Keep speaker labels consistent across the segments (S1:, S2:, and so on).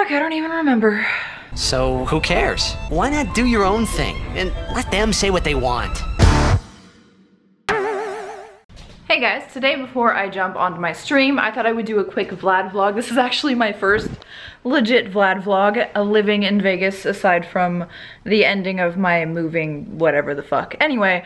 S1: Fuck, I don't even remember.
S2: So who cares? Why not do your own thing and let them say what they want?
S1: Hey guys, today before I jump onto my stream, I thought I would do a quick Vlad vlog. This is actually my first legit Vlad vlog, living in Vegas aside from the ending of my moving whatever the fuck. Anyway,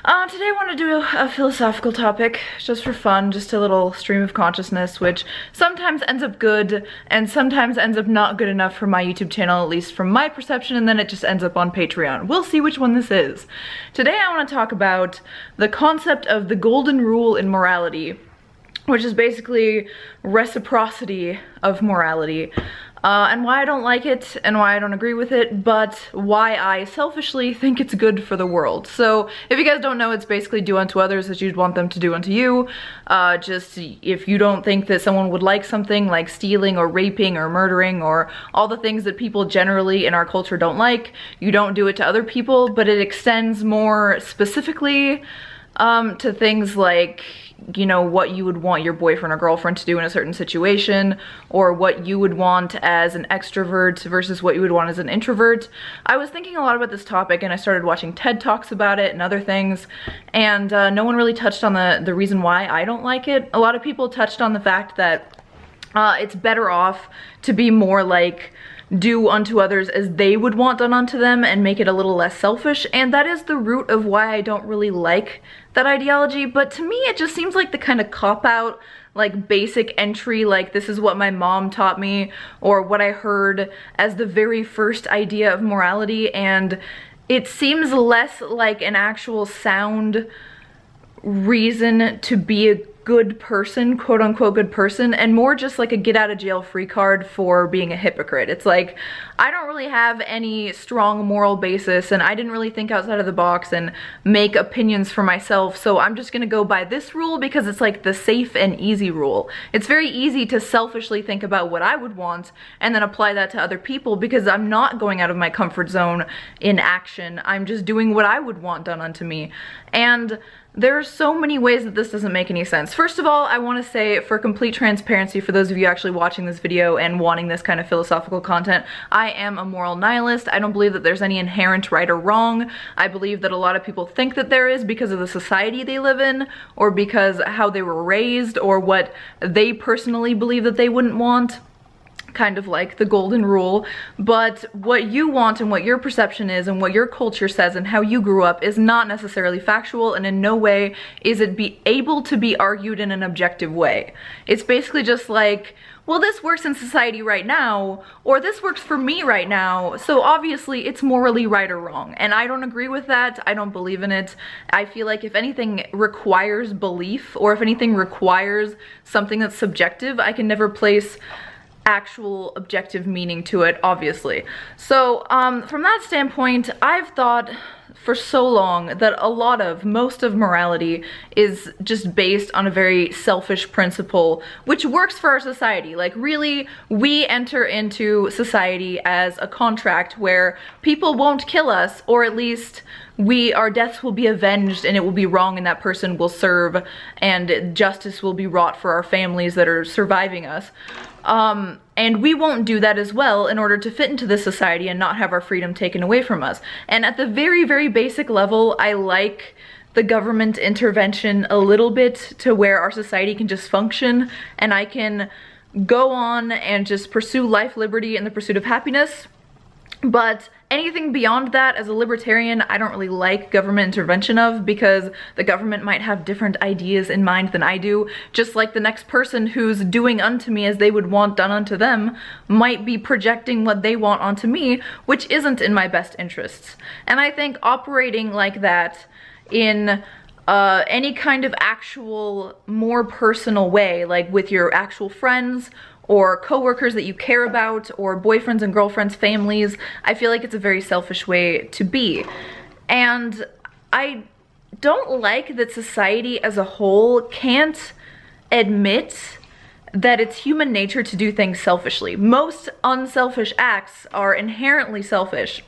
S1: today I want to do a philosophical topic just for fun, just a little stream of consciousness, which sometimes ends up good and sometimes ends up not good enough for my YouTube channel, at least from my perception, and then it just ends up on Patreon. We'll see which one this is. Today I want to talk about the concept of the golden rule in morality, which is basically reciprocity of morality, and why I don't like it and why I don't agree with it, but why I selfishly think it's good for the world. So if you guys don't know, it's basically do unto others as you'd want them to do unto you. Just if you don't think that someone would like something like stealing or raping or murdering or all the things that people generally in our culture don't like, you don't do it to other people, but it extends more specifically to things like, you know, what you would want your boyfriend or girlfriend to do in a certain situation, or what you would want as an extrovert versus what you would want as an introvert. I was thinking a lot about this topic and I started watching TED Talks about it and other things, and no one really touched on the reason why I don't like it. A lot of people touched on the fact that it's better off to be more like do unto others as they would want done unto them and make it a little less selfish, and that is the root of why I don't really like that ideology. But to me it just seems like the kind of cop-out, like basic entry, like this is what my mom taught me or what I heard as the very first idea of morality, and it seems less like an actual sound reason to be a good person, quote unquote good person, and more just like a get out of jail free card for being a hypocrite. It's like, I don't really have any strong moral basis and I didn't really think outside of the box and make opinions for myself, so I'm just gonna go by this rule because it's like the safe and easy rule. It's very easy to selfishly think about what I would want and then apply that to other people because I'm not going out of my comfort zone in action. I'm just doing what I would want done unto me. And there are so many ways that this doesn't make any sense. First of all, I want to say, for complete transparency for those of you actually watching this video and wanting this kind of philosophical content, I am a moral nihilist. I don't believe that there's any inherent right or wrong. I believe that a lot of people think that there is because of the society they live in, or because how they were raised, or what they personally believe that they wouldn't want. Kind of like the golden rule, but what you want and what your perception is and what your culture says and how you grew up is not necessarily factual, and in no way is it able to be argued in an objective way. It's basically just like, well, this works in society right now, or this works for me right now, so obviously it's morally right or wrong. And I don't agree with that. I don't believe in it. I feel like if anything requires belief, or if anything requires something that's subjective, I can never place actual objective meaning to it, obviously. So from that standpoint, I've thought for so long that most of morality is just based on a very selfish principle, which works for our society. Like, really, we enter into society as a contract where people won't kill us, or at least our deaths will be avenged and it will be wrong and that person will serve and justice will be wrought for our families that are surviving us. And we won't do that as well in order to fit into this society and not have our freedom taken away from us. And at the very, very basic level, I like the government intervention a little bit to where our society can just function and I can go on and just pursue life, liberty, and the pursuit of happiness. But anything beyond that, as a libertarian, I don't really like government intervention of, because the government might have different ideas in mind than I do, just like the next person who's doing unto me as they would want done unto them might be projecting what they want onto me, which isn't in my best interests. And I think operating like that in any kind of actual, more personal way, like with your actual friends, or coworkers that you care about, or boyfriends and girlfriends, families, I feel like it's a very selfish way to be. And I don't like that society as a whole can't admit that it's human nature to do things selfishly. Most unselfish acts are inherently selfish.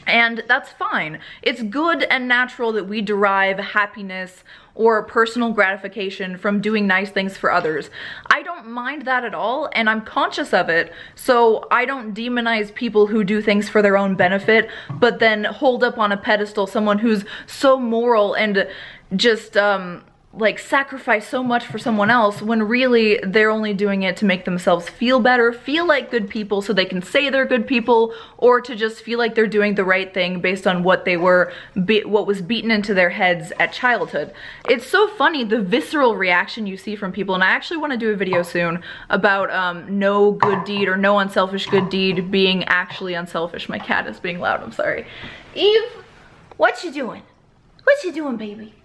S1: And that's fine. It's good and natural that we derive happiness or personal gratification from doing nice things for others. I don't mind that at all, and I'm conscious of it, so I don't demonize people who do things for their own benefit, but then hold up on a pedestal someone who's so moral and just, like, sacrifice so much for someone else when really they're only doing it to make themselves feel better, feel like good people so they can say they're good people, or to just feel like they're doing the right thing based on what they were, what was beaten into their heads at childhood. It's so funny the visceral reaction you see from people, and I actually want to do a video soon about no good deed or no unselfish good deed being actually unselfish. My cat is being loud, I'm sorry. Eve, what you doing? What you doing, baby?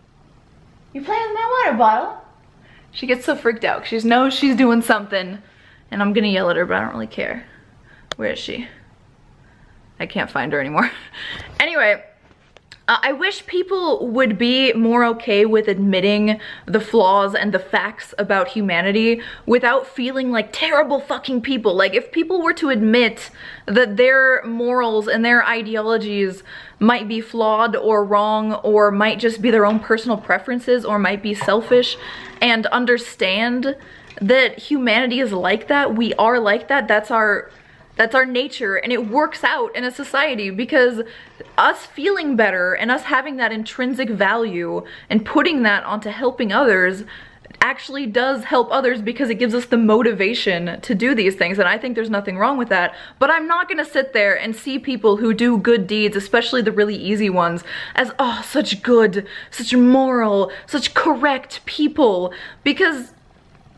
S1: You playing with my water bottle? She gets so freaked out. She knows she's doing something, and I'm gonna yell at her, but I don't really care. Where is she? I can't find her anymore. Anyway, I wish people would be more okay with admitting the flaws and the facts about humanity without feeling like terrible fucking people. Like, if people were to admit that their morals and their ideologies might be flawed or wrong, or might just be their own personal preferences, or might be selfish, and understand that humanity is like that, we are like that, that's our nature, and it works out in a society, because us feeling better and us having that intrinsic value and putting that onto helping others actually does help others, because it gives us the motivation to do these things, and I think there's nothing wrong with that. But I'm not gonna sit there and see people who do good deeds, especially the really easy ones, as, oh, such good, such moral, such correct people, because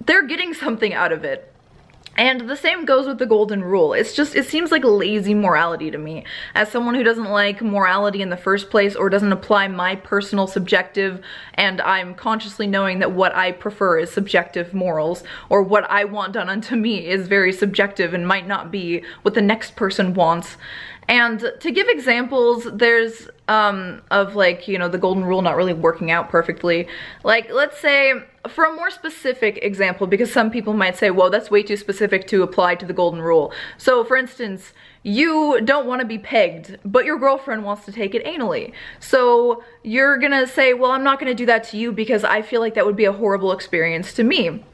S1: they're getting something out of it. And the same goes with the golden rule. It's just, it seems like lazy morality to me. As someone who doesn't like morality in the first place, or doesn't apply my personal subjective, and I'm consciously knowing that what I prefer is subjective morals, or what I want done unto me is very subjective and might not be what the next person wants. And to give examples, there's of, like, you know, the golden rule not really working out perfectly. Like, let's say, for a more specific example, because some people might say, well, that's way too specific to apply to the golden rule. So, for instance, you don't want to be pegged, but your girlfriend wants to take it anally. So you're gonna say, well, I'm not gonna do that to you because I feel like that would be a horrible experience to me.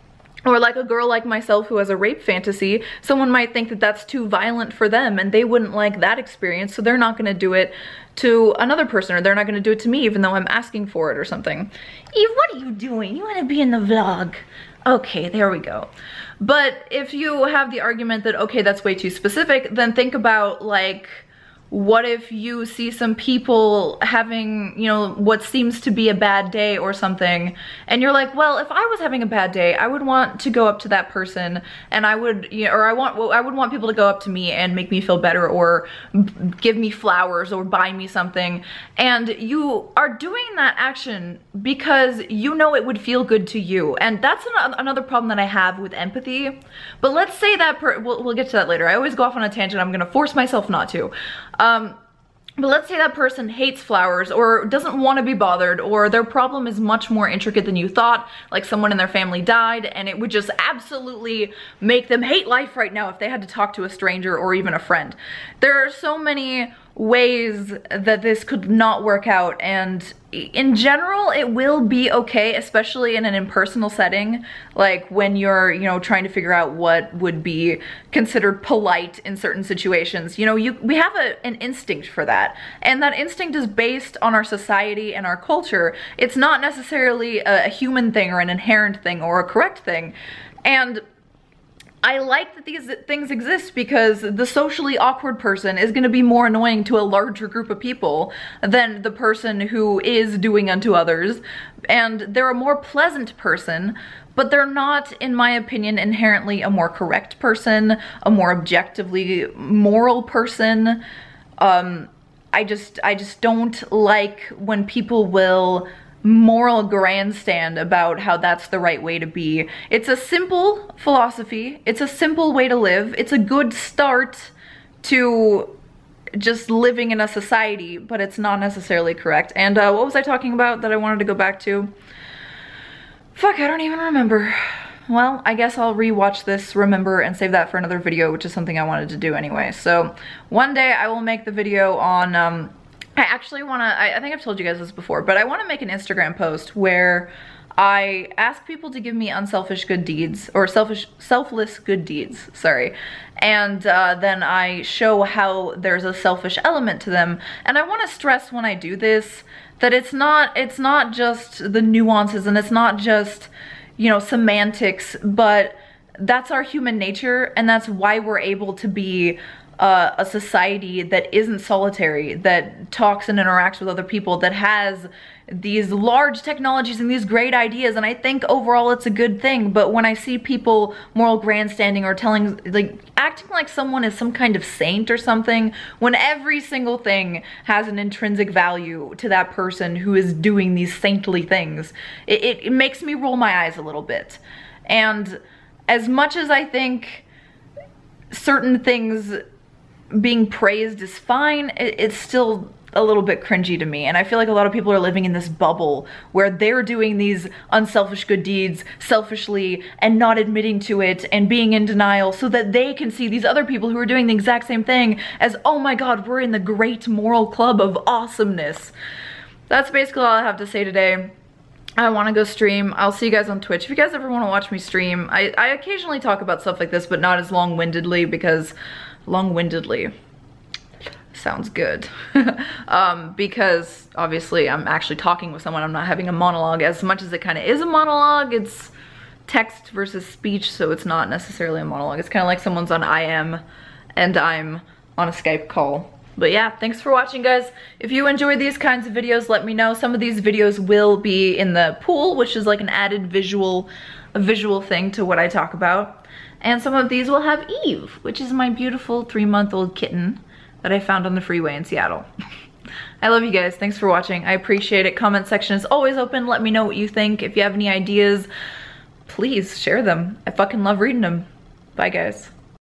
S1: Or like a girl like myself who has a rape fantasy, someone might think that that's too violent for them and they wouldn't like that experience, so they're not gonna do it to another person, or they're not gonna do it to me even though I'm asking for it or something. Eve, what are you doing? You wanna be in the vlog? Okay, there we go. But if you have the argument that, okay, that's way too specific, then think about, like, what if you see some people having, you know, what seems to be a bad day or something, and you're like, well, if I was having a bad day, I would want to go up to that person, and I would, you know, or I would want people to go up to me and make me feel better, or give me flowers, or buy me something. And you are doing that action because you know it would feel good to you. And that's another problem that I have with empathy. But let's say that we'll get to that later. I always go off on a tangent. I'm gonna force myself not to. But let's say that person hates flowers, or doesn't want to be bothered, or their problem is much more intricate than you thought, like someone in their family died, and it would just absolutely make them hate life right now if they had to talk to a stranger or even a friend. There are so many ways that this could not work out, and in general it will be okay, especially in an impersonal setting, like when you're, you know, trying to figure out what would be considered polite in certain situations. You know, we have an instinct for that, and that instinct is based on our society and our culture. It's not necessarily a human thing or an inherent thing or a correct thing. And I like that these things exist because the socially awkward person is going to be more annoying to a larger group of people than the person who is doing unto others. And they're a more pleasant person, but they're not, in my opinion, inherently a more correct person, a more objectively moral person. I just don't like when people will moral grandstand about how that's the right way to be. It's a simple philosophy. It's a simple way to live. It's a good start to just living in a society, but it's not necessarily correct. And what was I talking about that I wanted to go back to? Fuck, I don't even remember. well, I guess I'll rewatch this, remember, and save that for another video, which is something I wanted to do anyway. So one day I will make the video on, I actually want to, I think I've told you guys this before, but I want to make an Instagram post where I ask people to give me unselfish good deeds, or selfless good deeds, sorry. And then I show how there's a selfish element to them. And I want to stress when I do this that it's not just the nuances, and it's not just, you know, semantics, but that's our human nature, and that's why we're able to be a society that isn't solitary, that talks and interacts with other people, that has these large technologies and these great ideas, and I think overall it's a good thing. But when I see people moral grandstanding or telling, like, acting like someone is some kind of saint or something, when every single thing has an intrinsic value to that person who is doing these saintly things, it makes me roll my eyes a little bit. And as much as I think certain things being praised is fine, it's still a little bit cringy to me. And I feel like a lot of people are living in this bubble where they're doing these unselfish good deeds selfishly and not admitting to it and being in denial so that they can see these other people who are doing the exact same thing as, oh my god, we're in the great moral club of awesomeness. That's basically all I have to say today. I want to go stream. I'll see you guys on Twitch. If you guys ever want to watch me stream, I occasionally talk about stuff like this, but not as long-windedly, because long-windedly sounds good. Because obviously I'm actually talking with someone, I'm not having a monologue. As much as it kind of is a monologue, it's text versus speech, so it's not necessarily a monologue. It's kind of like someone's on IM and I'm on a Skype call. But yeah, thanks for watching, guys. If you enjoy these kinds of videos, let me know. Some of these videos will be in the pool, which is like an added visual thing to what I talk about. And some of these will have Eve, which is my beautiful 3-month-old kitten that I found on the freeway in Seattle. I love you guys. Thanks for watching. I appreciate it. Comment section is always open. Let me know what you think. If you have any ideas, please share them. I fucking love reading them. Bye, guys.